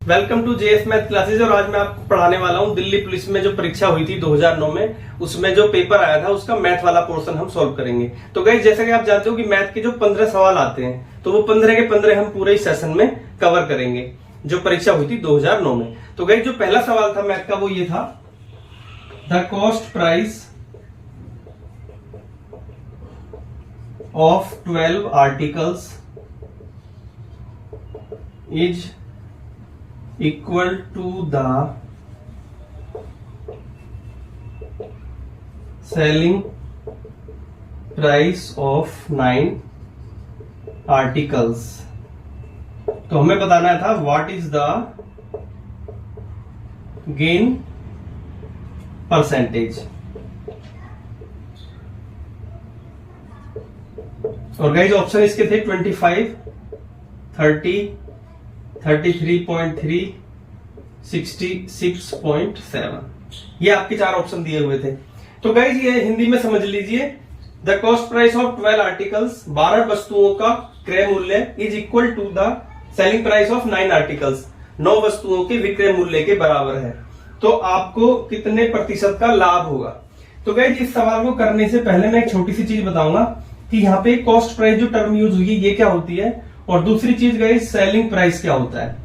Welcome to JS math classes. और आज मैं आपको पढ़ाने वाला हूं दिल्ली पुलिस में जो परीक्षा हुई थी 2009 में, उसमें जो पेपर आया था उसका मैथ वाला पोर्शन हम सॉल्व करेंगे। तो गाइस जैसा कि आप जानते हो कि मैथ के जो 15 सवाल आते हैं तो वो 15 के 15 हम पूरे इस सेशन में कवर करेंगे जो परीक्षा हुई थी 2009 में। तो गाइस जो पहला सवाल था मैथ का वो ये था, the cost price of 12 articles is equal to the selling price of 9 articles। तो हमें बताना था what is the gain percentage. और गाइस ऑप्शन इसके थे 25, 30, 33.3, 66.7। ये आपके चार ऑप्शन दिए हुए थे। तो गाइज ये हिंदी में समझ लीजिए, the cost price of 12 articles, 12 वस्तुओं का क्रय मूल्य is equal to the selling price of 9 articles, 9 वस्तुओं के विक्रय मूल्य के बराबर है। तो आपको कितने प्रतिशत का लाभ होगा। तो गाइज इस सवाल को करने से पहले मैं एक छोटी सी चीज बताऊंगा कि यहाँ पे कॉस्ट प्राइस जो टर्म यूज हुई ये क्या होती है, और दूसरी चीज गाइस सेलिंग प्राइस क्या होता है।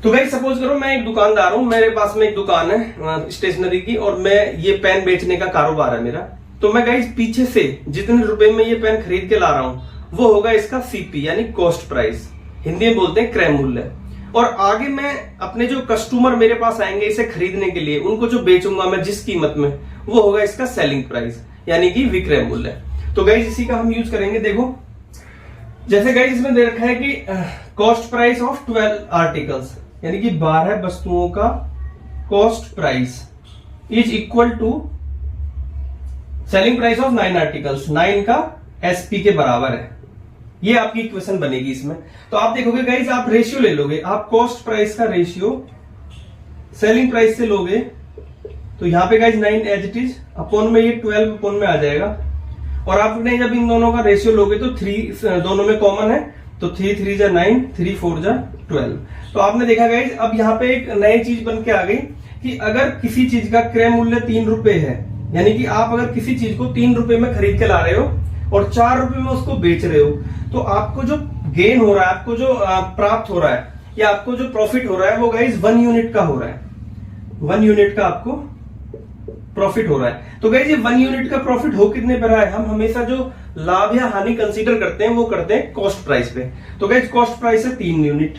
तो गाइस सपोज करो मैं एक दुकानदार हूं, मेरे पास में एक दुकान है स्टेशनरी की, और मैं ये पेन बेचने का कारोबार है मेरा। तो मैं गाइस पीछे से जितने रुपए में ये पेन खरीद के ला रहा हूं वो होगा इसका सीपी यानी कॉस्ट प्राइस, हिंदी में बोलते हैं क्रय मूल्य। और आगे मैं अपने जो कस्टमर मेरे पास आएंगे इसे खरीदने के लिए, उनको जो बेचूंगा मैं जिस कीमत में, वो होगा इसका सेलिंग प्राइस यानी कि विक्रय मूल्य। तो गाइस इसी का हम यूज करेंगे। देखो जैसे गाइस इसमें दे रखा है कि कॉस्ट प्राइस ऑफ 12 आर्टिकल्स यानी कि 12 वस्तुओं का cost price is equal to selling price of 9 articles, 9 का एसपी के बराबर है। ये आपकी इक्वेशन बनेगी इसमें। तो आप देखोगे गाइस आप रेशियो ले लोगे, आप कॉस्ट प्राइस का रेशियो सेलिंग प्राइस से लोगे तो यहां पे guys 9 as it is, upon में ये 12 अपॉन में आ जाएगा। और आपने जब इन दोनों का रेशियो लोगे तो 3 दोनों में कॉमन है, तो 3 3 जा 9, 3 4 जा 12। तो आपने देखा गाइस अब यहाँ पे एक नई चीज बन के आ गई कि अगर किसी चीज का क्रय मूल्य 3 रुपए है, यानी कि आप अगर किसी चीज को 3 रुपए में खरीद के ला रहे हो और 4 रुपए में उसको बेच रहे हो, तो आपको जो गेन हो रहा है, आपको जो प्राप्त हो रहा है या आपको जो प्रॉफिट हो रहा है वो गाइस 1 यूनिट का हो रहा है। 1 यूनिट का आपको प्रॉफिट हो रहा है। तो गाइस ये 1 यूनिट का प्रॉफिट हो कितने पर रहा है, हम हमेशा जो लाभ या हानि कंसीडर करते हैं वो करते हैं कॉस्ट प्राइस पे। तो गाइस कॉस्ट प्राइस है 3 यूनिट,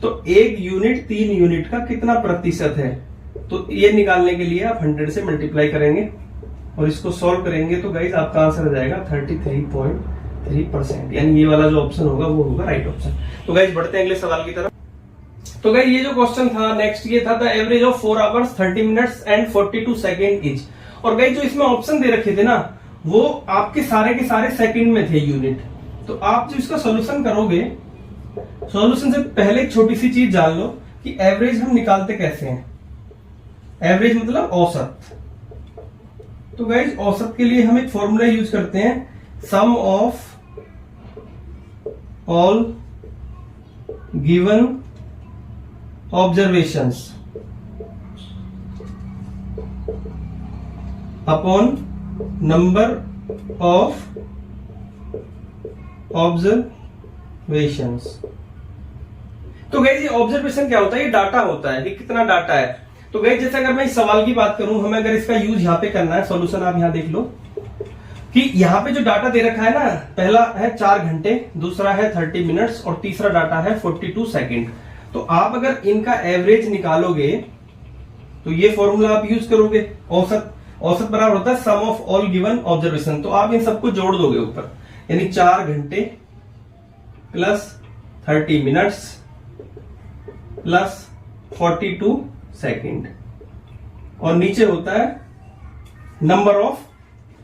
तो 1 यूनिट 3 यूनिट का कितना प्रतिशत है, तो ये निकालने के लिए आप 100 से मल्टीप्लाई करेंगे और इसको सॉल्व करेंगे तो गाइस आपका आंसर आ जाएगा 33.3%, यानी ये वाला जो ऑप्शन होगा वो होगा राइट ऑप्शन। तो गाइस बढ़ते हैं अगले सवाल की तरफ। तो गाइस ये जो क्वेश्चन था नेक्स्ट ये था the average of 4 hours 30 minutes and 42 second is. और गाइस जो इसमें ऑप्शन दे रखे थे ना वो आपके सारे सेकंड में थे यूनिट। तो आप जो इसका सॉल्यूशन करोगे, सॉल्यूशन से पहले एक छोटी सी चीज जान लो कि एवरेज हम निकालते कैसे हैं। एवरेज मतलब औसत। तो गाइस औसत के लिए हम एक फॉर्मूला यूज करते हैं, sum of all given observations upon number of observations. तो गाइस ये ऑब्जर्वेशन क्या होता है, ये डाटा होता है कि कितना डाटा है। तो गाइस जैसे अगर मैं इस सवाल की बात करूं, हमें अगर इसका यूज यहां पे करना है, सॉल्यूशन आप यहां देख लो कि यहां पे जो डाटा दे रखा है ना, पहला है 4 घंटे, दूसरा है 30 मिनट्स और तीसरा डाटा है 42 सेकेंड। तो आप अगर इनका एवरेज निकालोगे तो ये फॉर्मूला आप यूज करोगे, औसत। औसत बराबर होता है सम ऑफ ऑल गिवन ऑब्जर्वेशन। तो आप इन सबको जोड़ दोगे ऊपर, यानी 4 घंटे प्लस 30 मिनट्स प्लस 42 सेकेंड, और नीचे होता है नंबर ऑफ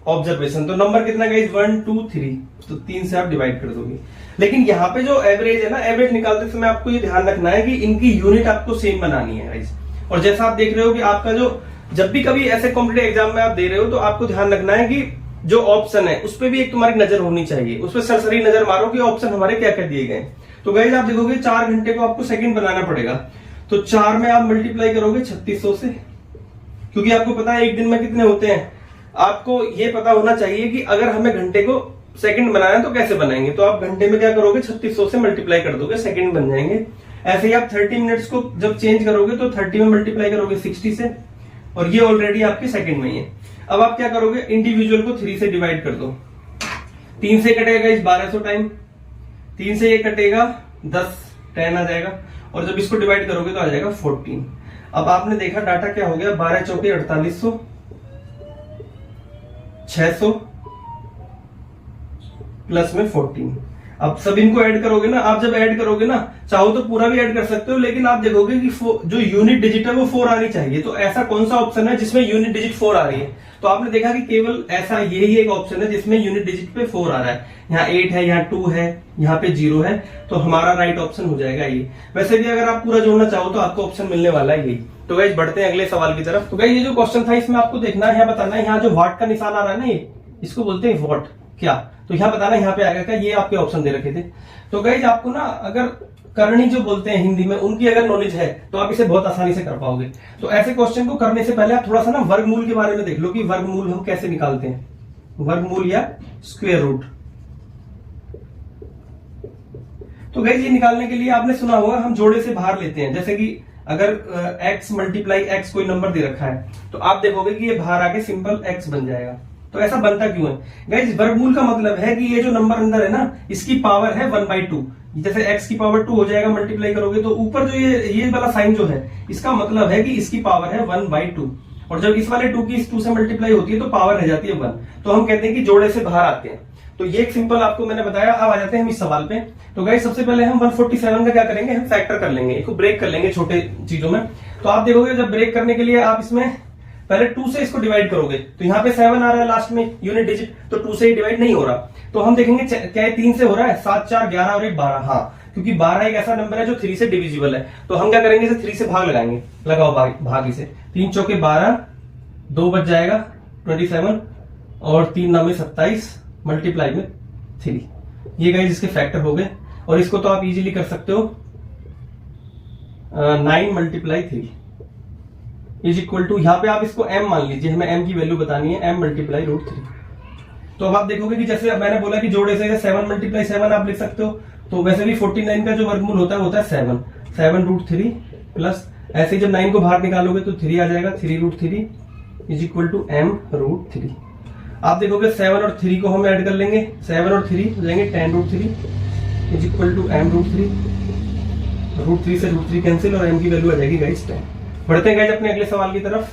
ऑब्जर्वेशन। तो नंबर कितना गाइस 1 2 3, तो 3 से आप डिवाइड कर दोगे। लेकिन यहाँ पे जो एवरेज है ना, एवरेज निकालते समय आपको ये ध्यान रखना है कि इनकी यूनिट आपको सेम बनानी है गाइस। और जैसा आप देख रहे हो कि आपका जो जब भी कभी ऐसे कॉम्पिटेटिव एग्जाम में आप दे रहे हो तो आपको ध्यान रखना है कि जो ऑप्शन है उस पर भी एक तुम्हारी नजर होनी चाहिए, उस पर सरसरी नजर मारो कि ऑप्शन हमारे क्या क्या दिए गए। तो गाइज आप देखोगे 4 घंटे को आपको सेकंड बनाना पड़ेगा, तो 4 में आप मल्टीप्लाई करोगे 3600 से, क्योंकि आपको पता है एक दिन में कितने होते हैं। आपको ये पता होना चाहिए कि अगर हमें घंटे को सेकंड बनाना है तो कैसे बनाएंगे, तो आप घंटे में क्या करोगे 3600 से मल्टीप्लाई कर दोगे, सेकंड बन जाएंगे। ऐसे ही आप 30 मिनट्स को जब चेंज करोगे तो 30 में मल्टीप्लाई करोगे 60 से, और ये ऑलरेडी आपके सेकंड में ही है। अब आप क्या करोगे, इंडिविजुअल को 3 से डिवाइड कर दो, 3 से कटेगा इस 1200 टाइम, 3 से ये कटेगा 10, 10 आ जाएगा, और जब इसको डिवाइड करोगे तो आ जाएगा 14। अब आपने देखा डाटा क्या हो गया, 12 चौके 4800, 600 प्लस में 14। अब सब इनको ऐड करोगे ना, आप जब ऐड करोगे ना, चाहो तो पूरा भी ऐड कर सकते हो, लेकिन आप देखोगे कि जो यूनिट डिजिट है वो 4 आनी चाहिए। तो ऐसा कौन सा ऑप्शन है जिसमें यूनिट डिजिट 4 आ रही है, तो आपने देखा कि केवल ऐसा यही एक ऑप्शन है जिसमें यूनिट डिजिट पे 4 आ रहा है। यहाँ 8 है, यहाँ 2 है, यहाँ पे 0 है, तो हमारा राइट ऑप्शन हो जाएगा ये। वैसे भी अगर आप पूरा जोड़ना चाहो तो आपको ऑप्शन मिलने वाला है यही। तो गाइस बढ़ते हैं अगले सवाल की तरफ। तो गाइस ये जो क्वेश्चन था इसमें आपको देखना है, यहाँ बताना है, यहाँ जो वाट का निशान आ रहा है ना, ये इसको बोलते हैं वॉट क्या, तो यहाँ बताना यहाँ पे आएगा क्या, ये आपके ऑप्शन दे रखे थे। तो गाइस आपको ना अगर करनी जो बोलते हैं हिंदी में, उनकी अगर नॉलेज है तो आप इसे बहुत आसानी से कर पाओगे। तो ऐसे क्वेश्चन को करने से पहले आप थोड़ा सा ना वर्गमूल के बारे में देख लो कि वर्गमूल हम कैसे निकालते हैं, वर्गमूल या स्क्वायर रूट। तो गाइस ये निकालने के लिए आपने सुना होगा हम जोड़े से बाहर लेते हैं, जैसे कि अगर x मल्टीप्लाई x कोई नंबर दे रखा है तो आप देखोगे कि ये बाहर आके सिंपल x बन जाएगा। तो ऐसा बनता क्यों है गाइस, वर्गमूल का मतलब है कि ये जो नंबर अंदर है ना, इसकी पावर है 1/2। जैसे x की पावर 2 हो जाएगा, मल्टीप्लाई करोगे तो ऊपर जो ये वाला साइन जो है, इसका मतलब है कि इसकी पावर है 1/2, और जब इस वाले 2 की इस 2 से मल्टीप्लाई होती है तो पावर रह जाती है 1। तो हम कहते हैं कि जोड़े से बाहर आते हैं। तो ये एक सिंपल आपको मैंने बताया। अब आ जाते हैं हम इस सवाल पे। तो गाइस सबसे पहले हम 147 का क्या करेंगे, हम फैक्टर कर लेंगे, इसको ब्रेक कर लेंगे छोटे चीजों में। तो आप देखोगे जब ब्रेक करने के लिए आप इसमें पहले 2 से इसको डिवाइड करोगे, तो यहाँ पे 7 आ रहा है लास्ट में यूनिट डिजिट, तो 2 से ही डिवाइड नहीं हो रहा। तो हम देखेंगे क्या 3 से हो रहा है, 7 4 11 और 1 12। हाँ, क्योंकि 12 एक ऐसा नंबर है जो 3 से डिविजिबल है। तो हम क्या करेंगे, इसे 3 से भाग लगाएंगे, लगाओ भाग इसे, 3 चौके 12, 2 बच जाएगा 27, और 3 9 27, मल्टीप्लाई में 3। ये गाइस इसके फैक्टर हो गए, और इसको तो आप इजीली कर सकते हो 9 मल्टीप्लाई 3 इज इक्वल टू, यहाँ पे आप इसको m मान लीजिए, हमें m की वैल्यू बतानी है, m मल्टीप्लाई √3। तो अब आप देखोगे कि जैसे मैंने बोला कि जोड़े से 7 मल्टीप्लाई 7 आप लिख सकते हो, तो वैसे भी 49 का जो वर्गमूल होता है 7 √3 प्लस, ऐसे जब 9 को बाहर निकालोगे तो 3 आ जाएगा, 3 √3 इज इक्वल टू m √3। आप देखोगे 7 और 3 को हम ऐड कर लेंगे, 7 और 3 हो जाएंगे 10 √3 इज इक्वल टू m √3, √3 से √3 कैंसिल, और m की वैल्यू आ जाएगी गाइस 10। बढ़ते हैं गाइस अपने अगले सवाल की तरफ।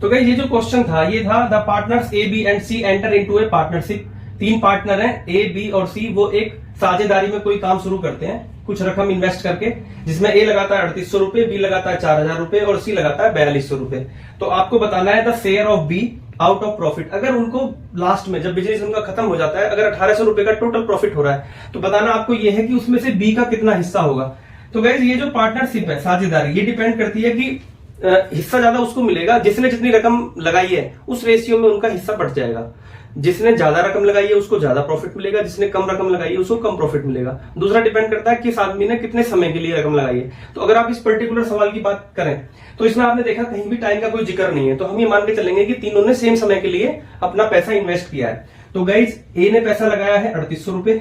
तो गाइस ये जो क्वेश्चन था ये था the partners A B and C enter into a partnership. 3 partner हैं ए बी और सी, वो एक साझेदारी में कोई काम शुरू करते हैं कुछ रकम इन्वेस्ट करके, जिसमें ए लगाता है 3800 रुपए, बी लगाता है 4000 रुपए और सी लगाता है 4200 रुपए। तो आपको बताना है the share of be out of profit. अगर उनको लास्ट में जब बिजनेस उनका खत्म हो जाता है, अगर 1800 रुपए का टोटल प्रॉफिट हो रहा है, तो बताना आपको यह है कि उसमें से बी का कितना हिस्सा होगा। तो गाइस ये जो पार्टनरशिप है, साझेदारी, ये डिपेंड करती है कि हिस्सा ज्यादा उसको मिलेगा, जिसने जितनी रकम लगाई है उस रेशियो में उनका हिस्सा बढ़ जाएगा। जिसने ज्यादा रकम लगाई है उसको ज्यादा प्रॉफिट मिलेगा, जिसने कम रकम लगाई है उसको कम प्रॉफिट मिलेगा। दूसरा डिपेंड करता है कि इस आदमी ने कितने समय के लिए रकम लगाई है। तो अगर आप इस पर्टिकुलर सवाल की बात करें तो इसमें आपने देखा कहीं भी टाइम का कोई जिक्र नहीं है, तो हम ये मान के चलेंगे कि तीनों ने सेम समय के लिए अपना पैसा इन्वेस्ट किया है। तो गाइज ए ने पैसा लगाया है 3800 रुपए,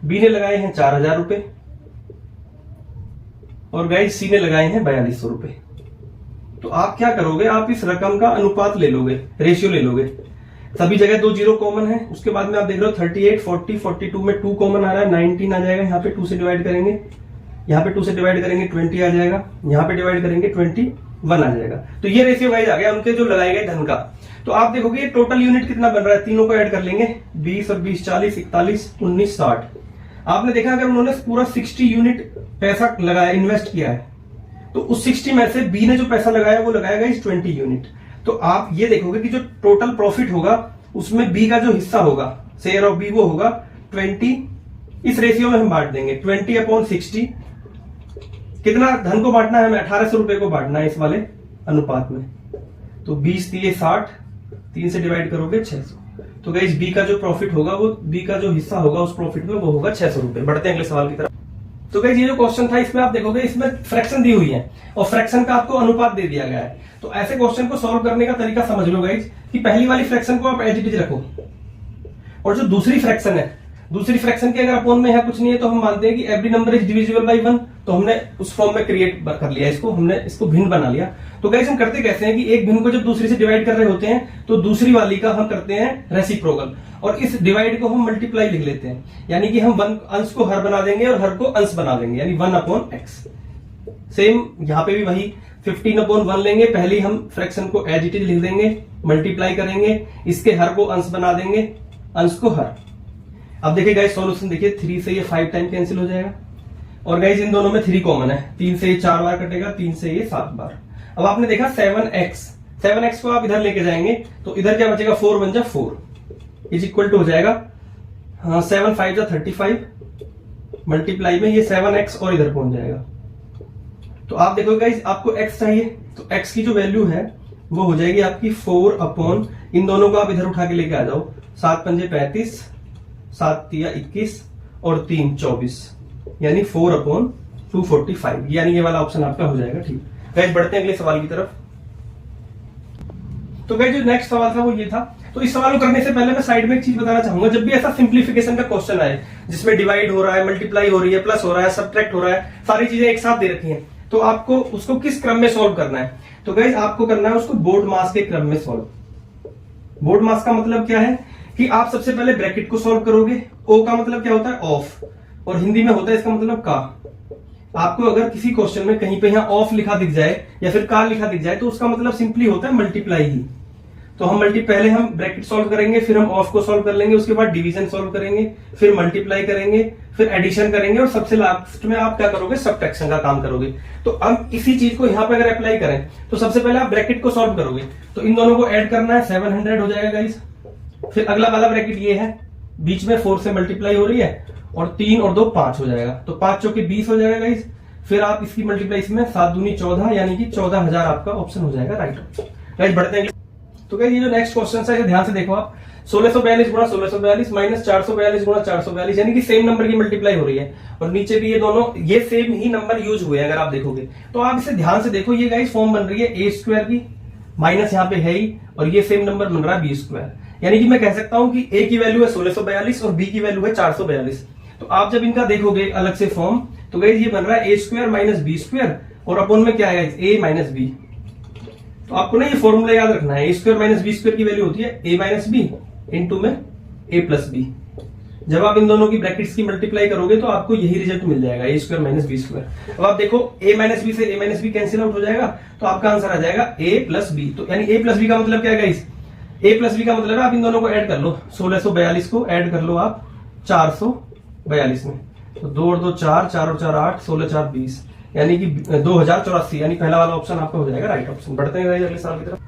बी ने लगाए हैं 4000 रुपए, और गाइज सी ने लगाए हैं 4200 रुपए। तो आप क्या करोगे, आप इस रकम का अनुपात ले लोगे, रेशियो ले लोगे। सभी जगह 2 जीरो कॉमन है, उसके बाद में आप देख रहे हो 38, 40, 42 में 2 कॉमन आ रहा है, 19 आ जाएगा। यहाँ पे 2 से डिवाइड करेंगे, यहाँ पे 2 से डिवाइड करेंगे 20 आ जाएगा, यहाँ पे डिवाइड करेंगे 21 आ जाएगा। तो ये रेशियो गाइज आ गया उनके जो लगाए गए धन का। तो आप देखोगे टोटल यूनिट कितना बन रहा है, तीनों को ऐड कर लेंगे, 20 और 20 40, 41, 19, 60। आपने देखा अगर उन्होंने पूरा 60 यूनिट पैसा लगाया, इन्वेस्ट किया है, तो उस 60 में से बी ने जो पैसा लगाया वो लगाएगा इस 20 यूनिट। तो आप ये देखोगे कि जो टोटल प्रॉफिट होगा उसमें बी का जो हिस्सा होगा, शेयर ऑफ बी, वो होगा 20। इस रेशियो में हम बांट देंगे 20/60। कितना धन को बांटना है हमें, 1800 रुपए को बांटना है इस वाले अनुपात में। तो 20 दिए 60, 3 से डिवाइड करोगे 600। तो गाइस बी का जो प्रॉफिट होगा, वो बी का जो हिस्सा होगा उस प्रॉफिट में वो होगा 600 रुपए। बढ़ते हैं अगले सवाल की तरफ। तो गाइस ये जो क्वेश्चन था इसमें आप देखोगे इसमें फ्रैक्शन दी हुई है और फ्रैक्शन का आपको अनुपात दे दिया गया है। तो ऐसे क्वेश्चन को सॉल्व करने का तरीका समझ लो गाइस कि पहली वाली फ्रैक्शन को आप एज इट इज रखो और जो दूसरी फ्रैक्शन है, दूसरी फ्रैक्शन के अगर अपोन में है कुछ नहीं है तो हम मानते हैं कि every number is divisible by 1, तो हमने उस फॉर्म में क्रिएट कर लिया इसको, हमने इसको भिन्न बना लिया। तो गाइस हम करते कैसे हैं कि एक भिन्न को जब दूसरी से डिवाइड कर रहे होते हैं तो दूसरी वाली का हम करते हैं रेसिप्रोकल और इस डिवाइड को हम मल्टीप्लाई लिख लेते हैं, यानी कि हम अंश को हर बना देंगे और हर को अंश बना देंगे, यानी 1/x। सेम यहां पे भी वही 15/1 लेंगे, पहले हम फ्रैक्शन को एज इट इज लिख देंगे, मल्टीप्लाई करेंगे, इसके हर को अंश बना देंगे, अंश को हर। अब देखिए गाइस सॉल्यूशन देखिए, 3 से ये 5 टाइम कैंसिल हो जाएगा और गाइस इन दोनों में 3 कॉमन है, 3 से ये 4 बार कटेगा, 3 से ये 7 बार। अब आपने देखा 7x को आप इधर लेके जाएंगे तो इधर क्या बचेगा, 4 बन जा 4 इज इक्वल टू हो जाएगा 7 5 जा 35, मल्टीप्लाई में ये 7x और इधर पहुंच जाएगा। तो आप देखो गाइस आपको x चाहिए तो x की जो वैल्यू है वो हो जाएगी आपकी 4/, इन दोनों को आप इधर उठा के लेके आ जाओ, 7 पंजे 35, 7 तिया 21 और 3 24, यानी 4/245, यानी ये वाला ऑप्शन आपका हो जाएगा। ठीक गाइस बढ़ते हैं अगले सवाल की तरफ। तो गाइस जो नेक्स्ट सवाल था वो ये था। तो इस सवाल को करने से पहले मैं साइड में एक चीज बताना चाहूंगा, जब भी ऐसा सिंप्लीफिकेशन का क्वेश्चन आए जिसमें डिवाइड हो रहा है, मल्टीप्लाई हो रही है, प्लस हो रहा है, सब्ट्रैक्ट हो रहा है, सारी चीजें एक साथ दे रखी हैं, तो आपको उसको किस क्रम में सॉल्व करना है। तो गाइस आपको करना है उसको बोर्ड मास के क्रम में सॉल्व। बोर्ड मास का मतलब क्या है कि आप सबसे पहले ब्रैकेट को सॉल्व करोगे, ओ का मतलब क्या होता है ऑफ, और हिंदी में होता है इसका मतलब का। आपको अगर किसी क्वेश्चन में कहीं पे यहाँ ऑफ लिखा दिख जाए या फिर का लिखा दिख जाए तो उसका मतलब सिंपली होता है मल्टीप्लाई ही। तो हम पहले हम ब्रैकेट सॉल्व करेंगे, फिर हम ऑफ को सॉल्व कर लेंगे, उसके बाद डिवीजन सॉल्व करेंगे, फिर मल्टीप्लाई करेंगे, फिर एडिशन करेंगे और सबसे लास्ट में आप क्या करोगे, सब्ट्रैक्शन का काम करोगे। तो अब इसी चीज को यहाँ पे अगर अप्लाई करें तो सबसे पहले आप ब्रैकेट को सॉल्व करोगे, तो इन दोनों को ऐड करना है, 700 हो जाएगा गाइस। फिर अगला वाला ब्रैकेट ये है, बीच में 4 से मल्टीप्लाई हो रही है और 3 और 2 5 हो जाएगा, तो 5 चौके 20 हो जाएगा गाइस। फिर आप इसकी मल्टीप्लाई इसमें 7 दूनी 14, यानी कि 14,000 आपका ऑप्शन हो जाएगा राइट ऑप्शन। गाइस बढ़ते हैं। तो गाइस ये जो नेक्स्ट क्वेश्चन है ध्यान से देखो आप, 1642 गुणा 1642 माइनस 442 गुणा 442, यानी कि सेम नंबर की मल्टीप्लाई हो रही है और नीचे भी ये दोनों ये सेम ही नंबर यूज हुए हैं। अगर आप देखोगे तो आप इसे ध्यान से देखो, ये गाइस फॉर्म बन रही है ए स्क्वायर की, माइनस यहाँ पे है ही, और ये सेम नंबर बन रहा है बी स्क्वायर, यानी कि मैं कह सकता हूं कि ए की वैल्यू है 1642 और बी की वैल्यू है 442। तो आप जब इनका देखोगे अलग से फॉर्म तो गाइस ये बन रहा है ए स्क्वायर माइनस बी स्क्वायर और अपोन में क्या है ए माइनस बी। तो आपको ना ये फॉर्मूला याद रखना है, ए स्क्वायर माइनस बी स्क्वायर की वैल्यू होती है ए माइनस बी इंटू में ए प्लस बी। जब आप इन दोनों की ब्रैकेट्स की मल्टीप्लाई करोगे तो आपको यही रिजल्ट मिल जाएगा, ए स्क्वायर माइनस बी स्क्वायर। अब आप देखो ए माइनस बी से ए माइनस बी कैंसिल आउट हो जाएगा, तो आपका आंसर आ जाएगा ए प्लस बी। तो यानी ए प्लस बी का मतलब क्या है गाइस, ए प्लस बी का मतलब है आप इन दोनों को ऐड कर लो, 1642 को ऐड कर लो आप 442 में, तो 2 और 2 4, 4 और 4 8, 16 4 20, यानी कि 2084, यानी पहला वाला ऑप्शन आपका हो जाएगा राइट ऑप्शन। बढ़ते हैं अगले सवाल की तरफ।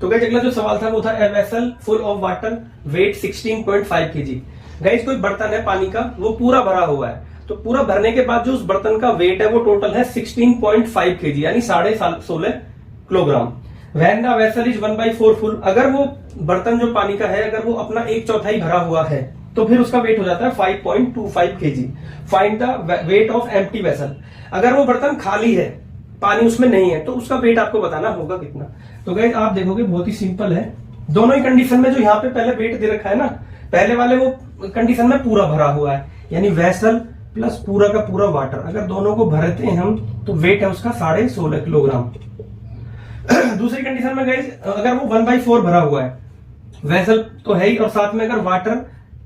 तो गाइस अगला जो सवाल था वो था, a vessel full of water weight 16.5 kg। Guys कोई बर्तन है पानी का, वो पूरा भरा हुआ है, तो पूरा भरने के बाद जो उस बर्तन का वेट है वो टोटल है 16.5 kg, यानी 16.5 kilogram. When the vessel is 1/4 full, अगर वो बर्तन जो पानी का है अगर वो अपना 1/4 भरा हुआ है तो फिर उसका वेट हो जाता है 5.25 kg। Find the weight of empty vessel, अगर वो बर्तन खाली है, पानी उसमें नहीं है, तो उसका वेट आपको बताना होगा कितना। तो गाइस आप देखोगे बहुत ही सिंपल है, दोनों ही कंडीशन में जो यहाँ पे पहले वेट दे रखा है ना, पहले वाले वो कंडीशन में पूरा भरा हुआ है, यानी वेसल प्लस पूरा का पूरा वाटर, अगर दोनों को भरते हैं हम तो वेट है उसका 16.5 किलोग्राम। दूसरी कंडीशन में गाइस अगर वो 1/4 भरा हुआ है, वेसल तो है ही और साथ में अगर वाटर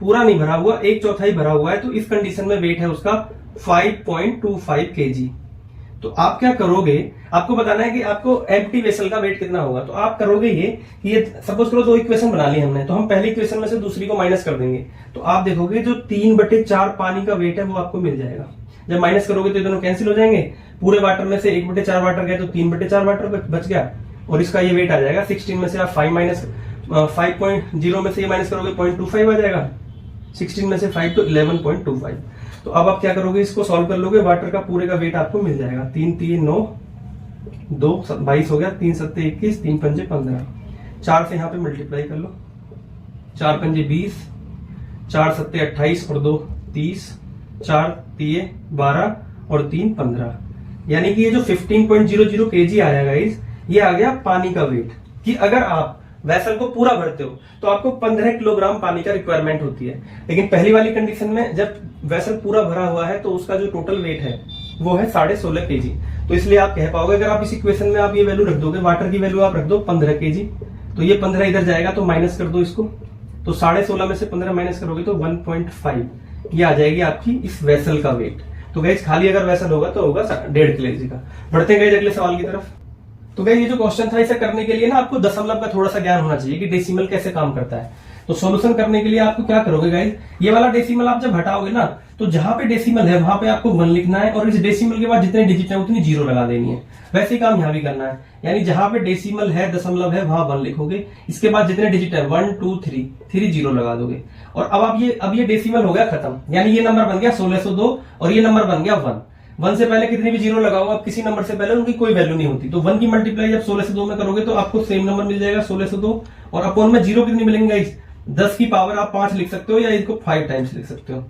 पूरा नहीं भरा हुआ, 1/4 भरा हुआ है, तो इस कंडीशन में वेट है उसका 5.25 kg। तो आप क्या करोगे, आपको बताना है कि आपको एम्प्टी वेसल का वेट कितना होगा। तो आप करोगे ये सपोज करो 2 इक्वेशन बना ली हमने, तो हम पहली इक्वेशन में से दूसरी को माइनस कर देंगे, तो आप देखोगे जो 3/4 पानी का वेट है वो आपको मिल जाएगा। जब माइनस करोगे तो ये दोनों कैंसिल हो जाएंगे, पूरे वाटर में से 1/4 वाटर गए तो 3/4 वाटर बच गया और इसका ये वेट आ जाएगा 16 में से आप 5.0 में से ये माइनस करोगे 0.25 आ जाएगा, 16 में से 5 तो 11.25। तो अब आप क्या करोगे, इसको सॉल्व कर लोगे, वाटर का पूरे का वेट आपको मिल जाएगा 3 3 9 2 22 हो गया, 3 7 21, 3 5 15, 4 से यहाँ पे मल्टीप्लाई कर लो, 4 पंजे 20, 4 सत्ते 28 और 2 30, 4 तिये 12 और 3 15। यानी कि ये जो 15.00 kg आया गाइस, ये आ गया पानी का वेट। कि अगर आप वेसल को पूरा भरते हो तो आपको 15 किलोग्राम पानी का रिक्वायरमेंट होती है। लेकिन पहली वाली कंडीशन में जब वेसल पूरा भरा हुआ है तो उसका जो टोटल वेट है वो है 16.5 kg। तो इसलिए आप कह पाओगे, अगर आप इस इक्वेशन में आप ये वैल्यू रख दोगे, वाटर की वैल्यू आप रख दो 15 kg, तो ये 15 इधर जाएगा तो माइनस कर दो इसको, तो 16.5 में से 15 माइनस करोगे तो 1.5 ये आ जाएगी आपकी इस वेसल का वेट। तो गाइस खाली अगर वेसल होगा तो होगा 1.5 kg का। बढ़ते हैं गाइस अगले सवाल की तरफ। तो गाइस ये जो क्वेश्चन था इसे करने के लिए ना आपको दशमलव का थोड़ा सा ज्ञान होना चाहिए कि डेसिमल कैसे काम करता है। तो सॉल्यूशन करने के लिए आपको क्या करोगे गाइस, ये वाला डेसिमल आप जब हटाओगे ना तो जहां पे डेसिमल है वहां पे आपको 1 लिखना है और इस डेसिमल के बाद जितने डिजिट है उतनी 0 लगा देनी है। वैसे ही काम यहां भी करना है, यानी जहां पे डेसिमल है दशमलव है वहां 1 लिखोगे, इसके बाद जितने डिजिट है 1 2 3 0 लगा दोगे। और अब ये डेसिमल हो गया खत्म, यानी ये नंबर बन गया 1602 और ये नंबर बन गया 1। 1 से पहले कितनी भी 0 लगाओ, आप किसी नंबर से पहले उनकी कोई वैल्यू नहीं होती। तो 1 की मल्टीप्लाई जब 1602 में करोगे तो आपको सेम नंबर मिल जाएगा 1602, और अपॉन में 0 कितनी मिलेंगे गाइस, 10 की पावर आप 5 लिख सकते हो या इसको 5 टाइम्स लिख सकते हो।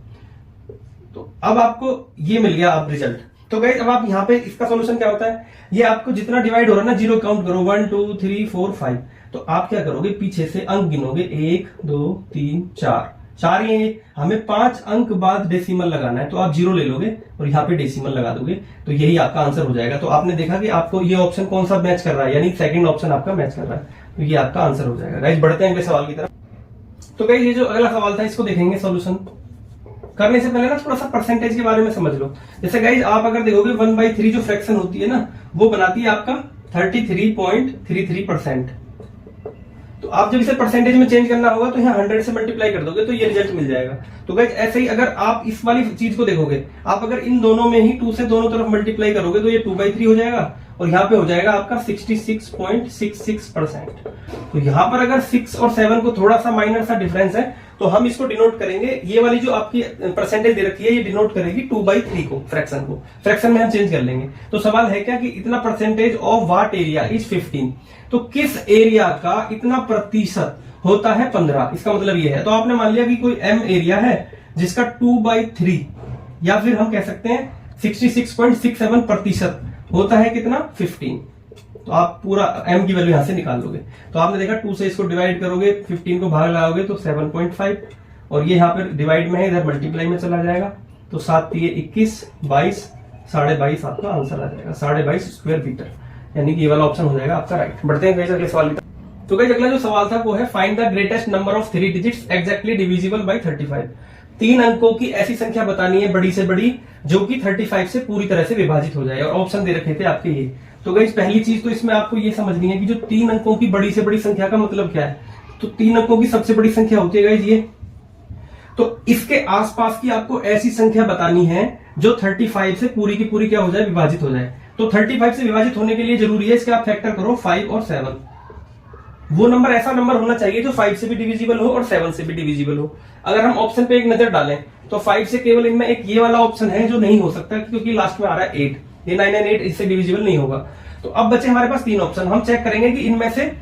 तो अब आपको ये मिल गया आप रिजल्ट। तो गाइस अब आप यहाँ पे इसका सॉल्यूशन क्या होता है, ये आपको जितना डिवाइड हो रहा है ना 0 काउंट करो 1 2 3 4 5। तो आप क्या करोगे, पीछे से अंक गिनोगे 1 2 3 4 ये हमें 5 अंक बाद डेसिमल लगाना है, तो आप 0 ले लोगे और यहाँ पे डेसिमल लगा दोगे, तो यही आपका आंसर हो जाएगा। तो आपने देखा कि आपको ये ऑप्शन कौन सा मैच कर रहा है, यानी सेकंड ऑप्शन आपका मैच कर रहा है, तो ये आपका आंसर हो जाएगा। गाइस बढ़ते हैं अगले सवाल की तरफ। तो गाइस ये जो अगला सवाल था इसको देखेंगे। सॉल्यूशन करने से पहले ना थोड़ा सा परसेंटेज के बारे में समझ लो। जैसे गाइस आप अगर देखोगे 1/3 जो फ्रैक्शन होती है ना वो बनाती है आपका 33.33%। तो आप जब इसे परसेंटेज में चेंज करना होगा तो यहाँ 100 से मल्टीप्लाई कर दोगे तो ये रिजल्ट मिल जाएगा। तो गाइस ऐसे ही अगर आप इस वाली चीज को देखोगे, आप अगर इन दोनों में ही 2 से दोनों तरफ मल्टीप्लाई करोगे तो ये 2/3 हो जाएगा और यहाँ पे हो जाएगा आपका 66.66%। तो यहाँ पर अगर 6 और 7 को थोड़ा सा माइनर सा डिफरेंस है तो हम इसको डिनोट करेंगे, ये वाली जो आपकी परसेंटेज दे रखी है ये डिनोट करेगी 2/3 को, फ्रैक्शन में हम चेंज कर लेंगे। तो सवाल है क्या कि इतना percentage of what area is 15, तो किस एरिया का इतना प्रतिशत होता है 15, इसका मतलब ये है। तो आपने मान लिया कि कोई m एरिया है जिसका 2/3 या फिर हम कह सकते हैं 66.67% होता है कितना 15। तो आप पूरा m की वैल्यू यहां से निकाल लोगे। तो आपने देखा 2 से इसको डिवाइड करोगे, 15 को भाग लगाओगे तो 7.5 और ये यहाँ पे डिवाइड में है, इधर मल्टीप्लाई में चला जाएगा तो 7 3 21 22 22.5 आपका आंसर आ जाएगा, 22.5 स्क्वायर मीटर, यानी कि ये वाला ऑप्शन हो जाएगा आपका राइट। बढ़ते हैं अगले सवाल की। तो गाइस अगला जो सवाल था वो है find the greatest number of 3 digits exactly divisible by 35। 3 अंकों की ऐसी संख्या बतानी है बड़ी से बड़ी जो कि 35 से पूरी तरह से विभाजित हो जाए, और ऑप्शन दे रखे थे आपके ये। तो गाइस पहली चीज तो इसमें आपको ये समझनी है कि जो 3 अंकों की बड़ी से बड़ी संख्या का मतलब क्या है। तो 3 अंकों की सबसे बड़ी संख्या होती है गाइस ये, तो इसके आसपास की आपको ऐसी संख्या बतानी है जो 35 से पूरी की पूरी क्या हो जाए, विभाजित हो जाए। तो 35 से विभाजित होने के लिए जरूरी है इसके आप फैक्टर करो 5 और 7। वो नंबर ऐसा नंबर होना चाहिए जो 5 से भी डिविजिबल हो और 7 से भी डिविजिबल हो। अगर हम ऑप्शन पे एक नजर डालें तो 5 से केवल इनमें एक ये वाला ऑप्शन है जो नहीं हो सकता क्योंकि लास्ट में आ रहा है 8, ये 9 और 8 इससे डिविजिबल नहीं होगा। तो अब बचे हमारे पास 3 ऑप्शन, हम चेक करेंगे कि इनमें से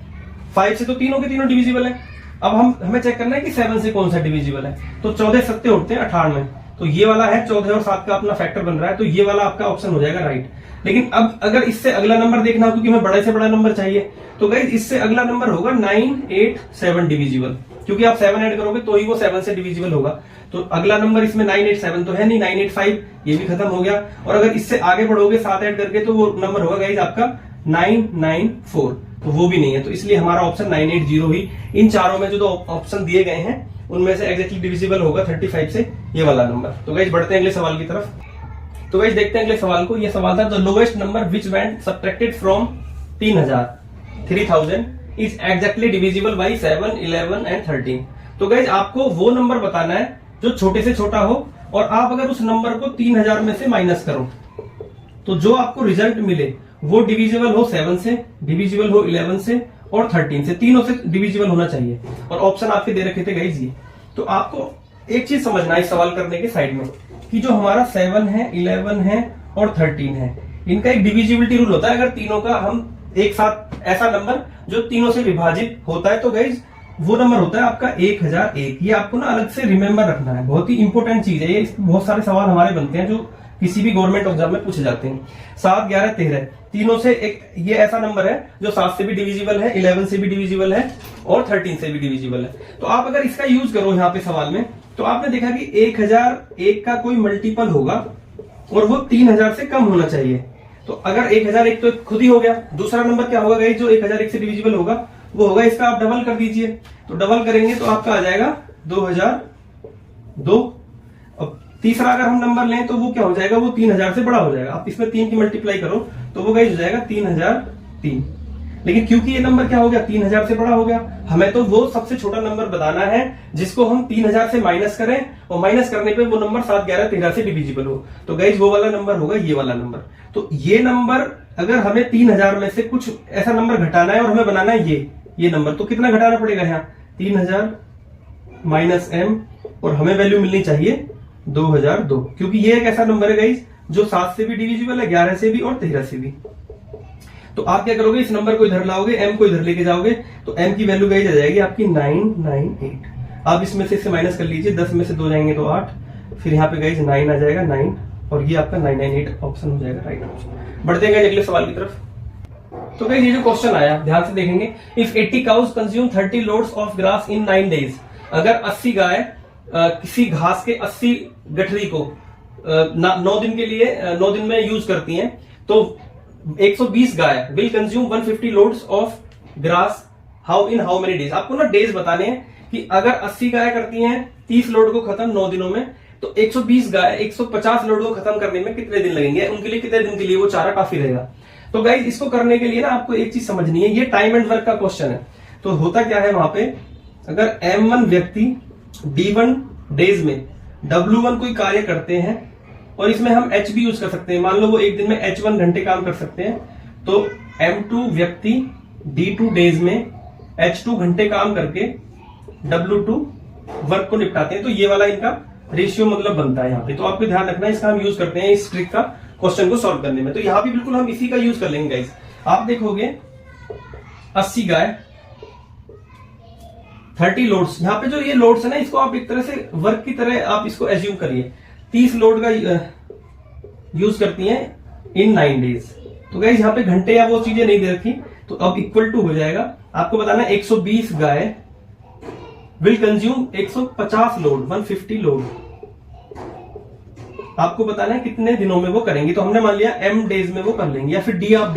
5 से तो तीनों के तीनों डिविजिबल है। अब हमें चेक करना है कि 7 से कौन सा डिविजिबल है। तो 14 सत्ते उठते हैं 98, तो ये वाला है 14 और 7 का अपना फैक्टर बन रहा है, तो ये वाला आपका ऑप्शन हो जाएगा राइट। लेकिन अब अगर इससे अगला नंबर देखना हो क्योंकि हमें बड़े से बड़ा नंबर चाहिए, तो गाइस इससे अगला नंबर होगा 987 डिविजिबल, क्योंकि आप 7 ऐड करोगे तो ही वो 7 से डिविजिबल होगा। तो अगला नंबर इसमें 987 तो है नहीं, 985 ये भी खत्म हो गया। और अगर इससे आगे बढ़ोगे 7 ऐड करके तो वो नंबर होगा गाइस आपका 994, तो वो भी नहीं है। तो इसलिए हमारा ऑप्शन 980 ही इन चारों में जो ऑप्शन दिए गए हैं उनमें से एग्जैक्टली डिविजिबल होगा 35 से ये वाला नंबर। तो गाइस बढ़ते हैं अगले सवाल की तरफ। तो गाइस देखते हैं अगले सवाल को। ये सवाल था the lowest number which went subtracted from 3000 is exactly divisible by 7, 11 and 13। तो गाइस आपको वो नंबर बताना है जो छोटे से छोटा हो और आप अगर उस नंबर को 3000 में से माइनस करो तो जो आपको रिजल्ट मिले वो डिविजिबल हो 7 से, डिविजिबल हो 11 से और 13 से, तीनों से डिविजिबल होना चाहिए। और ऑप्शन आपके दे रखे थे गाइस ये। तो आपको एक चीज समझना है इस सवाल करने के साइड में कि जो हमारा 7 है, 11 है और 13 है, इनका एक डिविजिबिलिटी रूल होता है। अगर तीनों का हम एक साथ ऐसा नंबर जो तीनों से विभाजित होता है तो गाइस वो नंबर होता है आपका 1001। ये आपको ना अलग से रिमेंबर रखना है, बहुत ही इंपॉर्टेंट चीज है ये। बहुत सारे सवाल हमारे बनते हैं जो किसी भी गवर्नमेंट एग्जाम में पूछे जाते हैं। 7, 11, 13 तीनों से एक ये ऐसा नंबर है जो 7 से भी डिविजिबल है, 11 से भी डिविजिबल है और 13 से भी डिविजिबल है। तो आप अगर इसका यूज करो यहाँ पे सवाल में, तो आपने देखा कि 1001 का कोई मल्टीपल होगा और वो 3000 से कम होना चाहिए। तो अगर 1001 तो खुद ही हो गया, दूसरा नंबर क्या होगा गाइस जो 1001 से डिविजिबल होगा, वो होगा इसका आप डबल कर दीजिए। तो डबल करेंगे तो आपका आ जाएगा 2002। अब तीसरा अगर हम नंबर लें तो वो क्या हो जाएगा, वो 3000 से बड़ा हो जाएगा। आप इसमें 3 की मल्टीप्लाई करो तो वो गाइस हो जाएगा 3003। लेकिन क्योंकि ये नंबर क्या हो गया, 3000 से बड़ा हो गया, हमें तो वो सबसे छोटा नंबर बताना है जिसको हम 3000 से माइनस करें और माइनस करने पे वो नंबर 7, 11, 13 से डिविजिबल हो। तो गाइस वो वाला नंबर होगा ये वाला नंबर। तो ये नंबर अगर हमें 3000 में से कुछ ऐसा नंबर घटाना है और हमें बनाना है ये नंबर, तो कितना घटाना पड़ेगा यहाँ, 3000 माइनस m और हमें वैल्यू मिलनी चाहिए 2002, क्योंकि ये एक ऐसा नंबर है गाइस जो 7 से भी डिविजिबल है, 11 से भी और 13 से भी। तो आप क्या करोगे, इस नंबर को इधर लाओगे, m को इधर लेके जाओगे, तो m की वैल्यू गाइस आ जाएगी आपकी 998। आप इसमें से माइनस कर लीजिए, 10 में से 2 जाएंगे तो 8, फिर यहाँ पे गाइस 9 आ जाएगा 9 और ये आपका 998 ऑप्शन हो जाएगा राइट ऑप्शन। बढ़ते हैं अगले सवाल की तरफ। तो गाइस ये जो क्वेश्चन आया ध्यान से देखेंगे, if 80 cows consume 30 loads of grass in 9 days. अगर 80 गाय किसी घास के 80 गठरी को 9 दिन के लिए 9 दिन में यूज करती हैं, तो 120 guy will consume 150 loads of grass how in how many days. आपको ना डेज बताने हैं कि अगर 80 गाय करती हैं 30 लोड को खत्म 9 दिनों में, तो 120 गाय 150 लोड को खत्म करने में कितने दिन लगेंगे, उनके लिए कितने दिन के लिए वो चारा काफी रहेगा। तो गाइस इसको करने के लिए ना आपको एक चीज समझनी है, ये टाइम एंड वर्क का क्वेश्चन है। तो होता क्या है वहां पे, अगर M1 व्यक्ति D1 डेज में W1 कोई कार्य करते हैं और इसमें हम H भी यूज कर सकते हैं, मान लो वो एक दिन में H1 घंटे काम कर सकते हैं, तो M2 व्यक्ति D2 डेज में H2 घंटे काम करके W2 वर्क को निपटाते हैं। तो ये वाला इनका रेशियो मतलब बनता है यहाँ पे। तो आपको ध्यान रखना है, इसका हम यूज करते हैं इस ट्रिक का क्वेश्चन को सॉल्व करने में। तो यहाँ भी बिल्कुल हम इसी का यूज कर लेंगे गाइस। आप देखोगे 80 गाय 30 लोड्स, यहाँ पे जो ये लोड्स है ना, इसको आप एक तरह से वर्क की तरह आप इसको एज्यूम करिए। 30 लोड का यूज करती हैं इन 9 डेज। तो गाइस यहाँ पे घंटे या वो चीजें नहीं दे रखी, तो अब इक्वल टू हो जाएगा, आपको बताना 120 guy will consume 150 load 150 load. आपको बताना है कितने दिनों में वो करेंगे। तो हमने मान लिया M डेज में वो कर लेंगे, या फिर D आप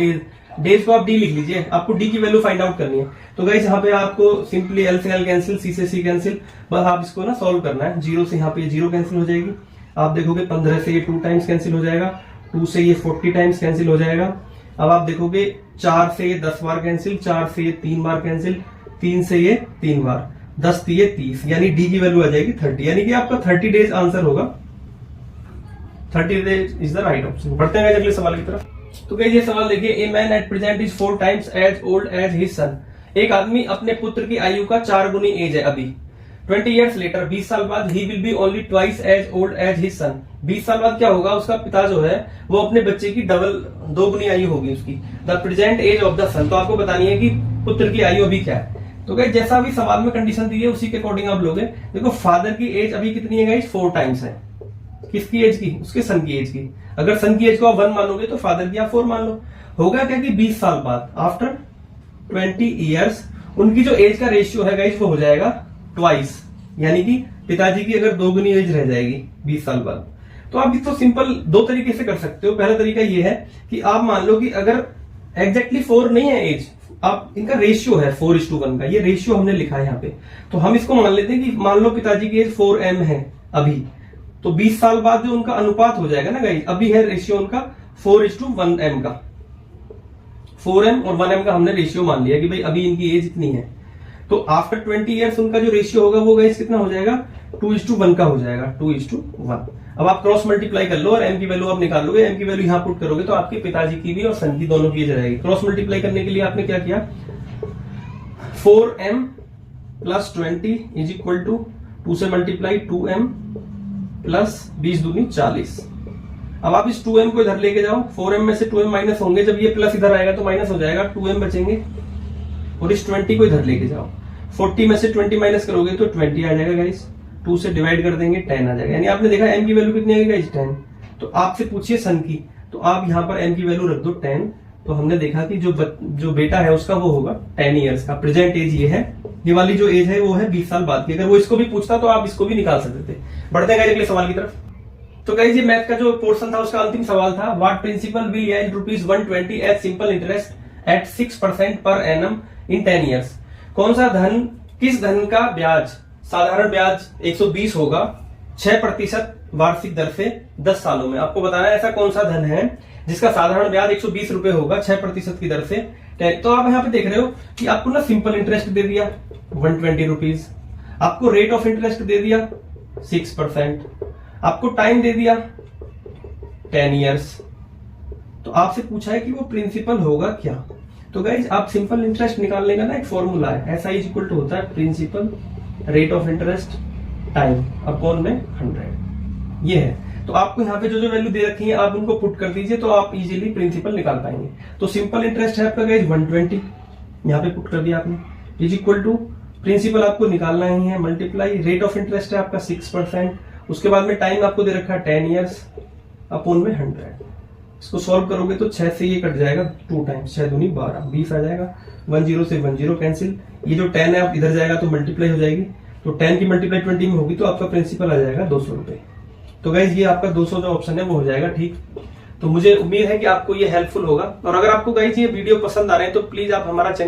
डेज को आप D लिख लीजिए, आपको D की वैल्यू फाइंड आउट करनी है। तो गाइस यहाँ पे आपको सिंपली L से L कैंसिल, C से C कैंसिल, बस आप इसको ना सॉल्व करना है। 0 से यहाँ पे 0 कैंसिल हो जाएगी, आप देखोगे 15 से ये 2 टाइम्स कैंसिल हो जाएगा, 2 से ये 40 टाइम्स कैंसिल हो जाएगा। अब आप देखोगे 4 से ये 10 बार कैंसिल, 4 से ये 3 बार कैंसिल, 3 से ये 3 बार, 10 से ये 30, यानी D की वैल्यू आ जाएगी 30, यानी कि आपका 30 डेज आंसर होगा। 30 days is the right option. बढ़ते हैं अगले सवाल की तरफ। तो गाइस ये सवाल देखिए, a man at present is 4 times as old as his son. एक आदमी अपने पुत्र की आयु का 4 गुनी एज है अभी। 20 years later 20 साल बाद he will be only twice as old as his son. 20 साल बाद क्या होगा, उसका पिता जो है वो अपने बच्चे की डबल 2 गुनी आयु होगी उसकी। The present age of the son, तो आपको बतानी है कि पुत्र की आयु अभी क्या है। तो गाइस जैसा भी सवाल में कंडीशन दी है उसी के अकॉर्डिंग आप लोगे। देखो फादर की एज अभी कितनी है गाइस, 4 टाइम्स है। किसकी एज की, उसके सन की एज की। अगर सन की एज को आप 1 मानोगे तो फादर की आप 4 मान लो। होगा क्या कि 20 साल बाद आफ्टर 20 years उनकी जो एज का रेशियो है गाइस वो हो जाएगा ट्वाइस, यानी कि पिताजी की अगर 2 गुनी एज रह जाएगी 20 साल बाद। तो आप इसको सिंपल 2 तरीके से कर सकते हो। पहला तरीका ये है कि आप मान लो कि अगर एग्जैक्टली 4 नहीं है एज, आप इनका रेशियो है 4:1 का, ये रेशियो हमने लिखा है यहाँ पे। तो हम इसको मान लेते हैं कि मान लो पिताजी की एज 4M है अभी, तो 20 साल बाद जो उनका अनुपात हो जाएगा ना गाइस, अभी है रेशियो उनका 4:1M का। 4M और 1M का हमने रेशियो मान लिया कि भाई अभी इनकी एज इतनी है। तो आफ्टर 20 years उनका जो रेशियो होगा वो गाइस कितना हो जाएगा, 2:1 का हो जाएगा, 2:1। अब आप क्रॉस मल्टीप्लाई कर लो और M की वैल्यू आप निकाल लोगे। M की वैल्यू यहाँ पुट करोगे तो आपके पिताजी की भी और सन की दोनों की एज रहेगी। क्रॉस मल्टीप्लाई करने के लिए आपने क्या किया, 4M + 20 इज इक्वल टू 2 से मल्टीप्लाई 2M + 20 दूनी 40। अब आप इस 2M को इधर लेके जाओ, 4M में से 2M माइनस होंगे, जब ये प्लस इधर आएगा तो माइनस हो जाएगा, 2M बचेंगे। और इस 20 को इधर लेके जाओ, 40 में से 20 माइनस करोगे तो 20 आ जाएगा गाइस, 2 से डिवाइड कर देंगे 10 आ जाएगा। यानी आपने देखा m की वैल्यू कितनी आएगी गाइस 10। तो आपसे पूछिए सन की, तो आप यहाँ पर m की वैल्यू रख दो 10। तो हमने देखा कि जो बेटा है उसका वो होगा 10 ईयर्स का, प्रेजेंट एज ये है, ये वाली जो एज है वो है 20 साल बाद की। अगर वो इसको भी पूछता तो आप इसको भी निकाल सकते थे। बढ़ते हैं गाइस अगले सवाल की तरफ। तो गाइस ये मैथ का जो पोर्शन था उसका अंतिम सवाल था, what principal will yield ₹120 as simple interest at 6% per annum in 10 years. कौन सा धन, किस धन का ब्याज, साधारण ब्याज 120 होगा 6% वार्षिक दर से 10 सालों में। आपको बताना है ऐसा कौन सा धन है जिसका साधारण ब्याज 120 रुपए होगा 6% की दर से। तो आप यहाँ पे देख रहे हो कि आपको ना सिंपल इंटरेस्ट दे दिया 120 रुपीज, आपको रेट ऑफ इंटरेस्ट दे दिया 6%, आपको टाइम दे दिया 10 ईयर्स। तो आपसे पूछा है कि वो प्रिंसिपल होगा क्या। तो गाइज आप सिंपल इंटरेस्ट निकालने का ना एक फॉर्मूला है, SI इक्वल टू होता है principal rate of interest time upon में 100, ये है। तो आपको यहाँ पे जो जो वैल्यू दे रखी है आप उनको पुट कर दीजिए तो आप इजीली प्रिंसिपल निकाल पाएंगे। तो सिंपल इंटरेस्ट है आपका गाइज 120, यहाँ पे पुट कर दिया आपने, इज इक्वल टू प्रिंसिपल आपको निकालना ही है मल्टीप्लाई रेट ऑफ इंटरेस्ट है आपका 6%, उसके बाद में टाइम आपको दे रखा है 10 ईयर्स अपॉन में 100। इसको सॉल्व करोगे तो 6 से ये कट जाएगा 2 टाइम्स, 6 दूनी 12, 20 आ जाएगा। 10 से 10 कैंसिल, ये जो 10 है आप इधर जाएगा तो मल्टीप्लाई हो जाएगी, तो 10 की मल्टीप्लाई 20 में होगी तो आपका प्रिंसिपल आ जाएगा 200 रुपए। तो गाइज ये आपका 200 जो ऑप्शन है वो हो जाएगा ठीक। तो मुझे उम्मीद है कि आपको ये हेल्पफुल होगा, और अगर आपको गाइज ये वीडियो पसंद आ रहे हैं तो प्लीज आप हमारा चैनल